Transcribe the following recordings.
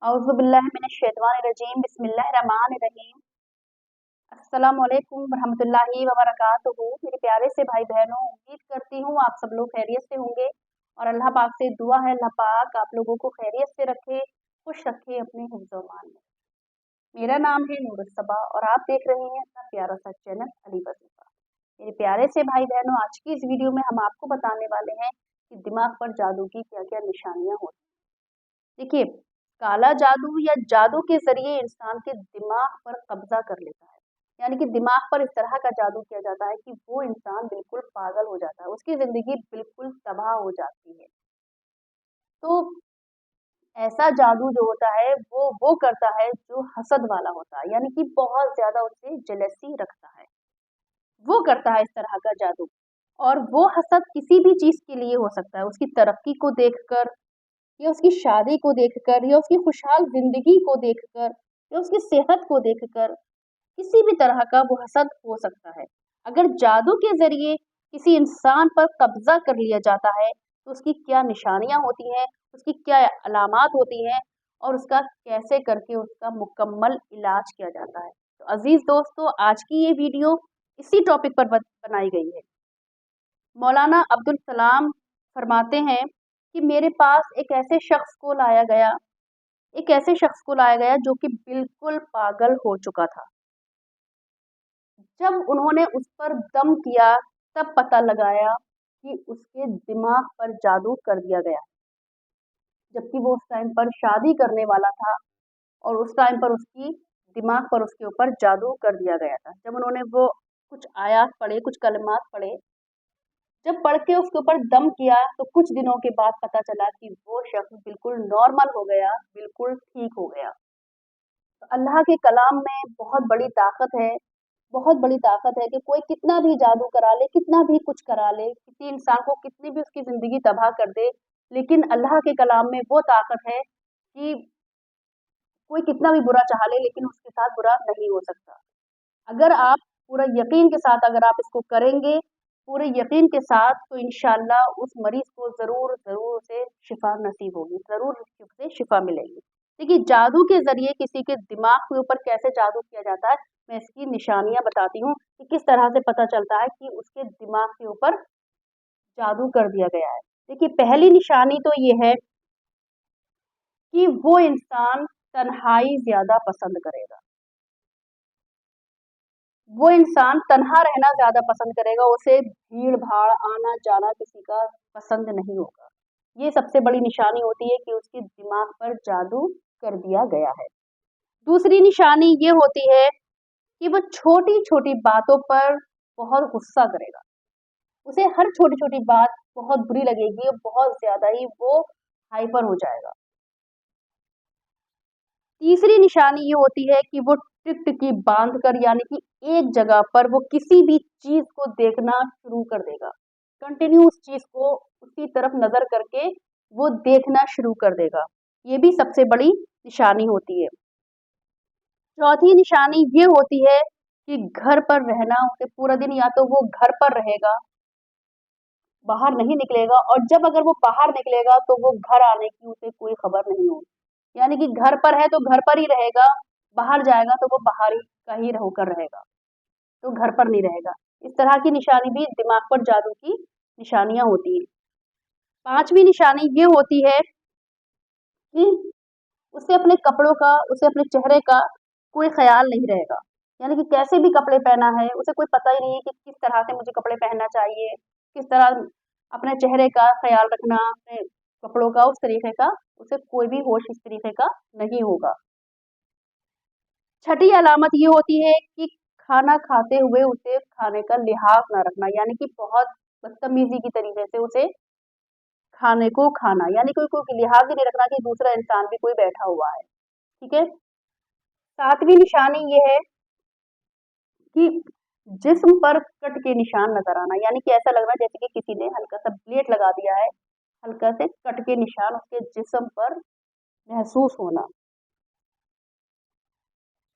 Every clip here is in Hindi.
औज़ुबिल्लाहि मिनश्शैतानिर्रजीम बिस्मिल्लाहिर्रहमानिर्रहीम। अस्सलामु अलैकुम वरहमतुल्लाहि व बरकातुहू। मेरे प्यारे से भाई बहनों, उम्मीद करती हूँ आप सब लोग खैरियत से होंगे और अल्लाह पाक से दुआ है अल्लाह पाक आप लोगों को खैरियत से रखे, खुश रखे अपने हिफ्ज़-ओ-मान में। मेरा नाम है नूरुस्सबा और आप देख रहे हैं अपना प्यारा सा चैनल अली वज़ीफ़ा। मेरे प्यारे से भाई बहनों, आज की इस वीडियो में हम आपको बताने वाले हैं कि दिमाग पर जादू की क्या-क्या निशानियाँ होती हैं। देखिए, काला जादू या जादू के ज़रिए इंसान के दिमाग पर कब्ज़ा कर लेता है। यानी कि दिमाग पर इस तरह का जादू किया जाता है कि वो इंसान बिल्कुल पागल हो जाता है, उसकी ज़िंदगी बिल्कुल तबाह हो जाती है। तो ऐसा जादू जो होता है वो करता है जो हसद वाला होता है, यानी कि बहुत ज़्यादा उससे जेलसी रखता है। वो करता है इस तरह का जादू और वो हसद किसी भी चीज़ के लिए हो सकता है, उसकी तरक्की को देखकर या उसकी शादी को देखकर या उसकी खुशहाल ज़िंदगी को देखकर या उसकी सेहत को देखकर, किसी भी तरह का वो हसद हो सकता है। अगर जादू के ज़रिए किसी इंसान पर कब्ज़ा कर लिया जाता है, तो उसकी क्या निशानियाँ होती हैं, उसकी क्या अलामात होती हैं और उसका कैसे करके उसका मुकम्मल इलाज किया जाता है। तो अज़ीज़ दोस्तों, आज की ये वीडियो इसी टॉपिक पर बनाई गई है। मौलाना अब्दुल सलाम फरमाते हैं कि मेरे पास एक ऐसे शख्स को लाया गया जो कि बिल्कुल पागल हो चुका था। जब उन्होंने उस पर दम किया, तब पता लगाया कि उसके दिमाग पर जादू कर दिया गया, जबकि वो उस टाइम पर शादी करने वाला था और उस टाइम पर उसकी दिमाग पर उसके ऊपर जादू कर दिया गया था। जब उन्होंने वो कुछ आयात पढ़े, कुछ कलिमात पढ़े, जब पढ़ के उसके ऊपर दम किया, तो कुछ दिनों के बाद पता चला कि वो शख्स बिल्कुल नॉर्मल हो गया, बिल्कुल ठीक हो गया। तो अल्लाह के कलाम में बहुत बड़ी ताकत है कि कोई कितना भी जादू करा ले, कितना भी कुछ करा ले, किसी इंसान को कितनी भी उसकी ज़िंदगी तबाह कर दे, लेकिन अल्लाह के कलाम में वो ताकत है कि कोई कितना भी बुरा चाह ले, लेकिन उसके साथ बुरा नहीं हो सकता। अगर आप पूरा यकीन के साथ अगर आप इसको करेंगे, पूरे यकीन के साथ, तो इंशाअल्लाह उस मरीज़ को ज़रूर उसे शिफ़ा नसीब होगी, ज़रूर उसे शिफ़ा मिलेगी। देखिए, जादू के ज़रिए किसी के दिमाग के ऊपर कैसे जादू किया जाता है, मैं इसकी निशानियाँ बताती हूँ कि किस तरह से पता चलता है कि उसके दिमाग के ऊपर जादू कर दिया गया है। देखिए, पहली निशानी तो ये है कि वो इंसान तन्हाई ज़्यादा पसंद करेगा। वो इंसान तन्हा रहना ज़्यादा पसंद करेगा, उसे भीड़-भाड़, आना-जाना किसी का पसंद नहीं होगा। ये सबसे बड़ी निशानी होती है कि उसके दिमाग पर जादू कर दिया गया है। दूसरी निशानी ये होती है कि वो छोटी-छोटी बातों पर बहुत गुस्सा करेगा। उसे हर छोटी-छोटी बात बहुत बुरी लगेगी और बहुत ज़्यादा ही वो हाइपर हो जाएगा। तीसरी निशानी ये होती है कि वो टिकटिकी बांध कर, यानी कि एक जगह पर वो किसी भी चीज़ को देखना शुरू कर देगा। कंटिन्यू उस चीज़ को उसी तरफ नज़र करके वो देखना शुरू कर देगा। ये भी सबसे बड़ी निशानी होती है। चौथी निशानी ये होती है कि घर पर रहना, उसे पूरा दिन या तो वो घर पर रहेगा, बाहर नहीं निकलेगा और जब अगर वो बाहर निकलेगा तो वो घर आने की उसे कोई खबर नहीं होगी। यानी कि घर पर है तो घर पर ही रहेगा, बाहर जाएगा तो वो बाहर ही का ही होकर रहेगा, तो घर पर नहीं रहेगा। इस तरह की निशानी भी दिमाग पर जादू की निशानियाँ होती हैं। पाँचवीं निशानी ये होती है कि उसे अपने चेहरे का कोई ख़्याल नहीं रहेगा। यानी कि कैसे भी कपड़े पहना है, उसे कोई पता ही नहीं है कि किस तरह से मुझे कपड़े पहनना चाहिए, किस तरह अपने चेहरे का ख़्याल रखना, अपने कपड़ों का, उस तरीके का उसे कोई भी होश इस तरीके का नहीं होगा। छठी अलामत ये होती है कि खाना खाते हुए उसे खाने का लिहाज़ ना रखना, यानी कि बहुत बदतमीज़ी की तरीके से उसे खाने को खाना, यानी कोई लिहाज़ ही नहीं रखना कि दूसरा इंसान भी कोई बैठा हुआ है, ठीक है? सातवीं निशानी ये है कि जिस्म पर कट के निशान नज़र आना, यानी कि ऐसा लगना जैसे कि किसी ने हल्का-सा ब्लेड लगा दिया है, हल्का से कट के निशान उसके जिस्म पर महसूस होना।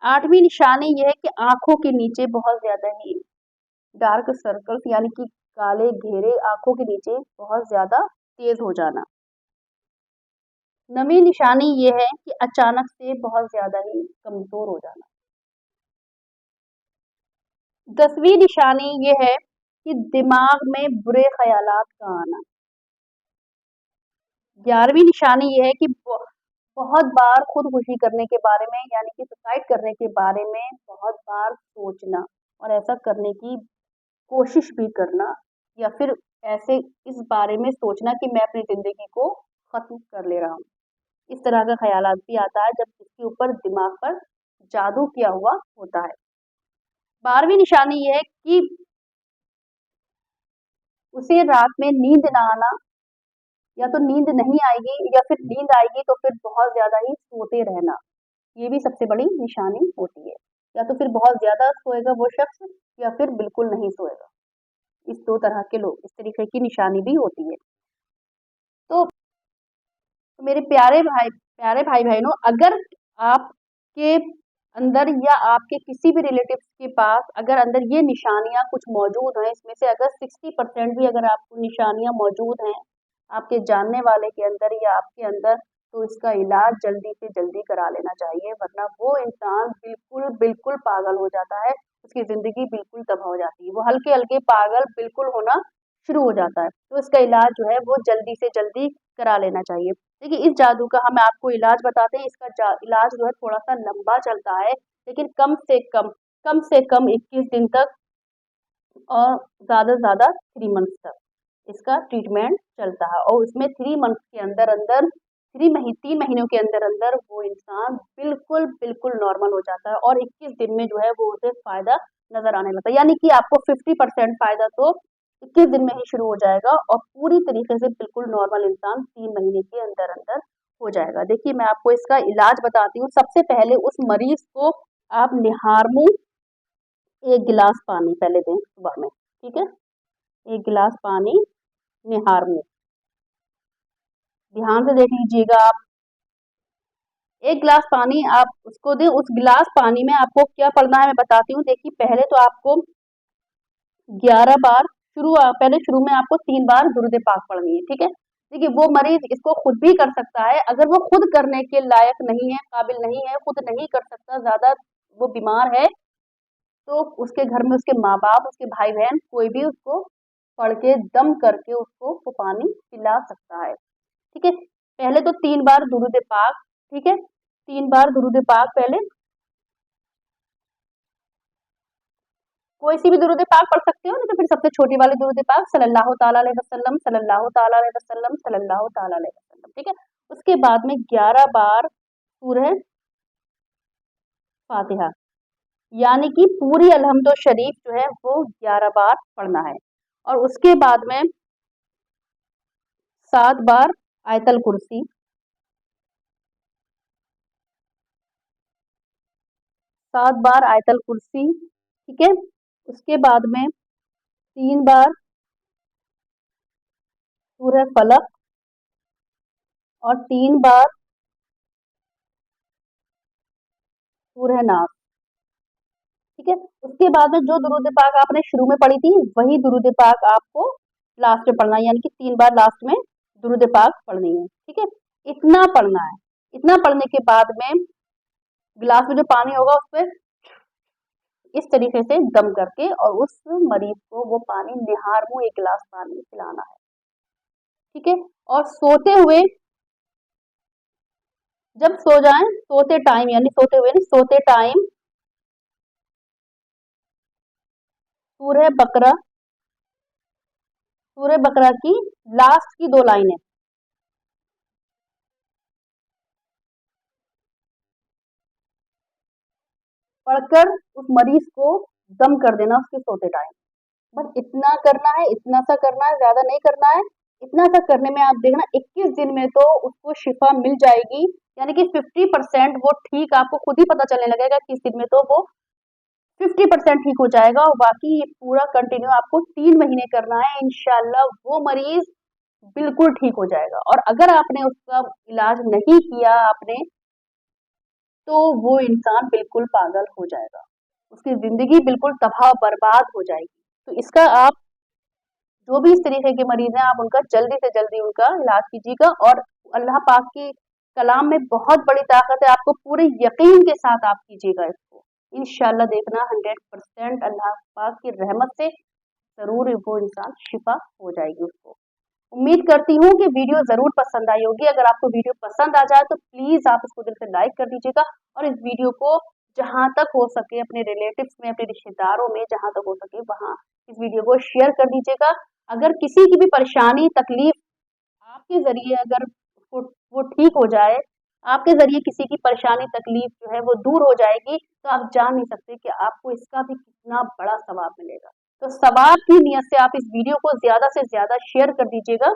8वीं निशानी ये है कि आँखों के नीचे बहुत ज़्यादा ही डार्क सर्कल्स, यानी कि काले घेरे आँखों के नीचे बहुत ज़्यादा तेज़ हो जाना। 9वीं निशानी ये है कि अचानक से बहुत ज़्यादा ही कमज़ोर हो जाना। 10वीं निशानी ये है कि दिमाग में बुरे ख़यालात का आना। 11वीं निशानी ये है कि बहुत बार खुदकुशी करने के बारे में यानी कि सुसाइड करने के बारे में बहुत बार सोचना और ऐसा करने की कोशिश भी करना या फिर ऐसे इस बारे में सोचना कि मैं अपनी ज़िंदगी को ख़त्म कर ले रहा हूँ। इस तरह का ख़यालात भी आता है जब किसी ऊपर दिमाग पर जादू किया हुआ होता है। 12वीं निशानी ये है कि उसे रात में नींद ना आना, या तो नींद नहीं आएगी या फिर नींद आएगी तो फिर बहुत ज़्यादा ही सोते रहना। ये भी सबसे बड़ी निशानी होती है। या तो फिर बहुत ज़्यादा सोएगा वो शख्स या फिर बिल्कुल नहीं सोएगा। इस 2 तरह के लोग इस तरीके की निशानी भी होती है। तो मेरे प्यारे भाई-बहनों, अगर आपके अंदर या आपके किसी भी रिलेटिव्स के पास अगर अंदर ये निशानियाँ कुछ मौजूद हैं, इसमें से अगर 60% भी अगर आपको निशानियाँ मौजूद हैं, आपके जानने वाले के अंदर या आपके अंदर, तो इसका इलाज जल्दी से जल्दी करा लेना चाहिए, वरना वो इंसान बिल्कुल पागल हो जाता है, उसकी ज़िंदगी बिल्कुल तबाह हो जाती है। वो हल्के-हल्के पागल बिल्कुल होना शुरू हो जाता है, तो इसका इलाज जो है वो जल्दी से जल्दी करा लेना चाहिए। देखिए, इस जादू का हम आपको इलाज बताते हैं, इसका इलाज जो है थोड़ा-सा लंबा चलता है, लेकिन कम से कम 21 दिन तक और ज़्यादा से ज़्यादा 3 मंथ्स तक इसका ट्रीटमेंट चलता है और उसमें 3 मंथ्स के अंदर-अंदर 3 महीनों के अंदर-अंदर वो इंसान बिल्कुल नॉर्मल हो जाता है और 21 दिन में जो है वो उसे फ़ायदा नज़र आने लगता है। यानी कि आपको 50% फ़ायदा तो 21 दिन में ही शुरू हो जाएगा और पूरी तरीके से बिल्कुल नॉर्मल इंसान 3 महीने के अंदर-अंदर हो जाएगा। देखिए, मैं आपको इसका इलाज बताती हूँ। सबसे पहले उस मरीज़ को आप निहारमू 1 गिलास पानी पहले दें सुबह में, ठीक है? 1 गिलास पानी निहारमू। ध्यान से देख लीजिएगा आप। 1 गिलास पानी आप उसको दें, उस गिलास पानी में आपको क्या पढ़ना है मैं बताती हूँ। देखिए, पहले तो आपको 11 बार पहले शुरू में आपको 3 बार दुरूद पाक पढ़नी है, ठीक है? देखिए, वो मरीज़ इसको खुद भी कर सकता है, अगर वो खुद करने के लायक नहीं है, काबिल नहीं है, खुद नहीं कर सकता, ज़्यादा वो बीमार है, तो उसके घर में उसके माँ-बाप, उसके भाई-बहन कोई भी उसको पढ़ के दम करके उसको वो पानी पिला सकता है, ठीक है? पहले तो 3 बार दुरूद पाक, ठीक है? 3 बार दुरूद पाक पहले कोई सी भी दुरूद पाक पढ़ सकते हो, नहीं तो फिर सबसे छोटी वाली दुरूद पाक सल्लल्लाहु ताला अलैहि वसल्लम, सल्लल्लाहु ताला अलैहि वसल्लम, सल्लल्लाहु ताला अलैहि वसल्लम, ठीक है? उसके बाद में 11 बार सूरह फातिहा, यानी कि पूरी अलहम्दो शरीफ जो है वो 11 बार पढ़ना है और उसके बाद में 7 बार आयतल कुर्सी, 7 बार आयतल कुर्सी, ठीक है? उसके बाद में 3 बार सूरह फलक और 3 बार सूरह नास, ठीक है? उसके बाद में जो दुरूद पाक आपने शुरू में पढ़ी थी, वही दुरूद पाक आपको लास्ट में पढ़ना है, यानी कि 3 बार लास्ट में दुरूद पाक पढ़नी है, ठीक है? इतना पढ़ना है। इतना पढ़ने के बाद में गिलास में जो पानी होगा उसपे इस तरीके से दम करके और उस मरीज़ को वो पानी निहारमू 1 गिलास पानी पिलाना है, ठीक है? और सोते हुए जब सो जाएँ, सोते टाइम यानी सोते हुए नहीं, सोते टाइम सूरह बकरा की लास्ट की 2 लाइनें पढ़कर उस मरीज़ को दम कर देना उसके सोते टाइम। बस इतना करना है, इतना सा करना है, ज़्यादा नहीं करना है। इतना सा करने में आप देखना 21 दिन में तो उसको शिफ़ा मिल जाएगी, यानी कि 50% वो ठीक आपको खुद ही पता चलने लगेगा कि इस दिन में तो वो 50% ठीक हो जाएगा और बाकी ये पूरा कंटिन्यू आपको 3 महीने करना है। इंशाअल्लाह वो मरीज़ बिल्कुल ठीक हो जाएगा और अगर आपने उसका इलाज नहीं किया आपने, तो वो इंसान बिल्कुल पागल हो जाएगा। उसकी ज़िंदगी बिल्कुल तबाह-बर्बाद हो जाएगी। तो इसका आप जो भी इस तरीके के मरीज़ हैं, आप उनका जल्दी से जल्दी उनका इलाज कीजिएगा और अल्लाह पाक की कलाम में बहुत बड़ी ताकत है, आपको पूरे यकीन के साथ आप कीजिएगा इसको। इंशाल्लाह देखना 100% अल्लाह पाक की रहमत से ज़रूर वो इंसान शिफा हो जाएगी उसको। उम्मीद करती हूँ कि वीडियो ज़रूर पसंद आई होगी। अगर आपको वीडियो पसंद आ जाए तो प्लीज़ आप इसको दिल से लाइक कर दीजिएगा और इस वीडियो को जहाँ तक हो सके अपने रिलेटिव्स में, अपने रिश्तेदारों में जहाँ तक हो सके वहाँ इस वीडियो को शेयर कर दीजिएगा। अगर किसी की भी परेशानी, तकलीफ आपके ज़रिए अगर वो ठीक हो जाए, आपके ज़रिए किसी की परेशानी, तकलीफ जो है वो दूर हो जाएगी, तो आप जान नहीं सकते कि आपको इसका भी कितना बड़ा सवाब मिलेगा। तो सवाब की नीयत से आप इस वीडियो को ज़्यादा से ज़्यादा शेयर कर दीजिएगा।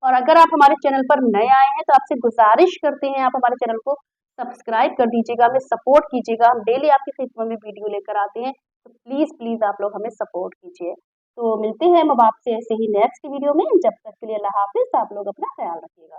और अगर आप हमारे चैनल पर नए आए हैं तो आपसे गुजारिश करते हैं आप हमारे चैनल को सब्सक्राइब कर दीजिएगा, हमें सपोर्ट कीजिएगा। हम डेली आपकी खिदमत में वीडियो लेकर आते हैं, तो प्लीज़ आप लोग हमें सपोर्ट कीजिए। तो मिलते हैं हम अब आपसे ऐसे ही नेक्स्ट वीडियो में। जब तक के लिए अल्लाह हाफ़िज़। आप लोग अपना ख़्याल रखिएगा।